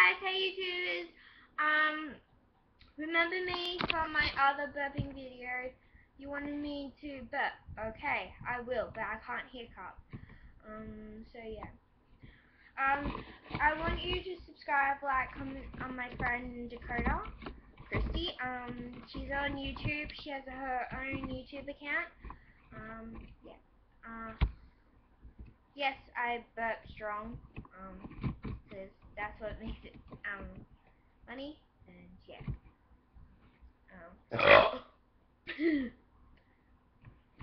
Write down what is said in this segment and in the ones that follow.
guys, hey YouTubers. Remember me from my other burping videos? You wanted me to burp. Okay, I will, but I can't hiccup. So yeah. I want you to subscribe, like, comment on my friend Dakota, Christy. She's on YouTube. She has her own YouTube account. Yeah. Yes, I burp strong. Because that's what makes it, funny. And yeah.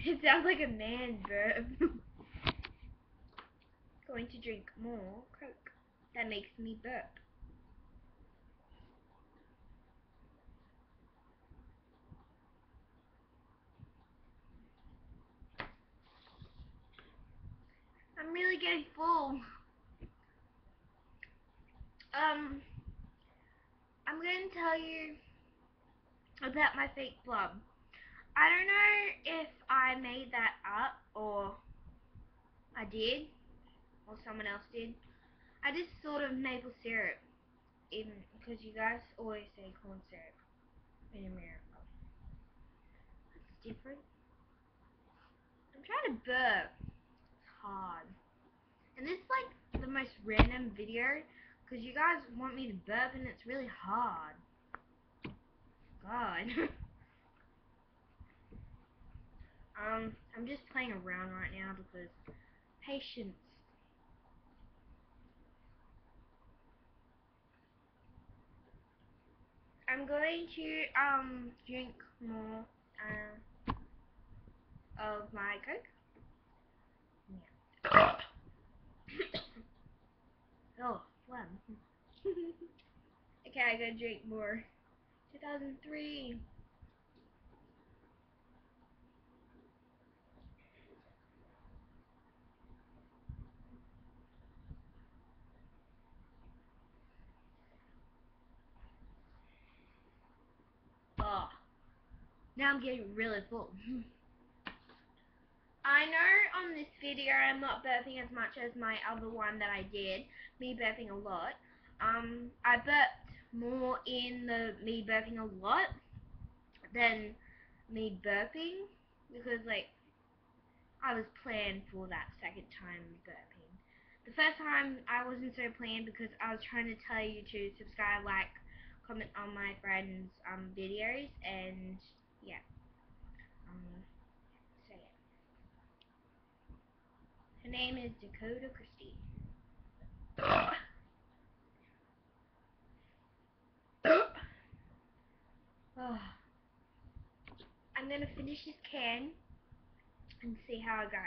It sounds like a man burp. Going to drink more Coke. That makes me burp. I'm really getting full. I'm going to tell you about my fake blood. I don't know if I made that up or I did or someone else did. I just thought of maple syrup, even because you guys always say corn syrup in America. It's different. I'm trying to burp. It's hard. And this is like the most random video because you guys want me to burp and it's really hard. God. I'm just playing around right now because patience. I'm going to drink more of my Coke. Yeah. Oh, fun. Okay, I gotta drink more. 2003. Oh, now I'm getting really full. I know on this video I'm not burping as much as my other one that I did, me burping a lot. I burped more in the me burping a lot than me burping because like I was planned for that second time burping. The first time I wasn't so planned because I was trying to tell you to subscribe, like, comment on my friends' videos, and yeah. So yeah. Her name is Dakota Christie. Oh. I'm gonna finish this can and see how I go.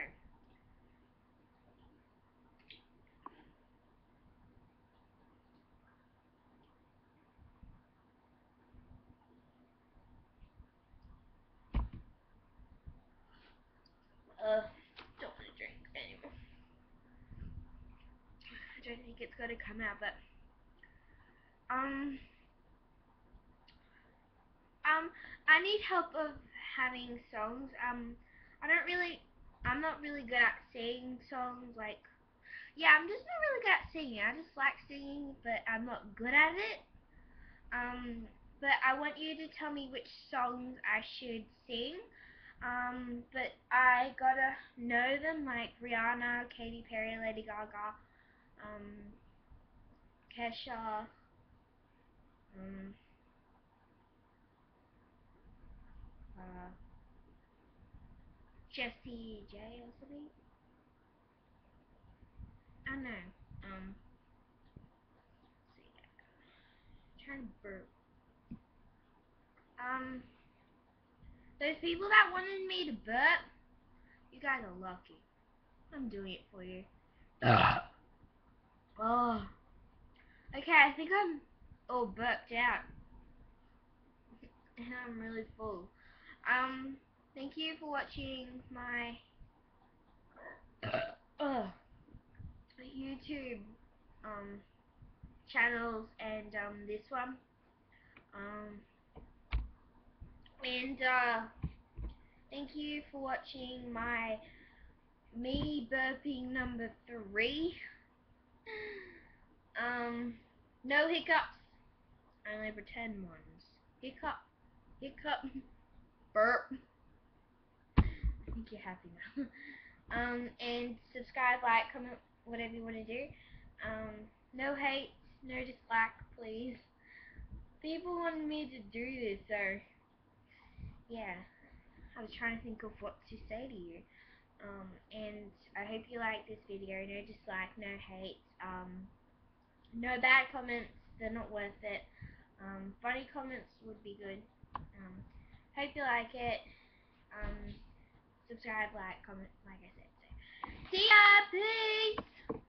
Don't want to drink anymore. I don't think it's gonna come out, but I need help of having songs. I'm not really good at singing songs. Like, yeah, I'm just not really good at singing. I just like singing, but I'm not good at it. But I want you to tell me which songs I should sing. But I gotta know them, like Rihanna, Katy Perry, Lady Gaga, Kesha, uh, Jessie J or something. I don't know. So yeah, trying to burp. Those people that wanted me to burp, you guys are lucky. I'm doing it for you. Oh. Okay, I think I'm all burped out. And I'm really full. Thank you for watching my YouTube channels and this one. And thank you for watching my me burping number 3. No hiccups. Only pretend ones. Hiccup. Hiccup. Burp. I think you're happy now. And subscribe, like, comment, whatever you want to do. No hate, no dislike, please. People wanted me to do this, so yeah. I was trying to think of what to say to you. And I hope you like this video. No dislike, no hate. No bad comments. They're not worth it. Funny comments would be good. Hope you like it. Subscribe, like, comment, like I said. So, see ya! Peace!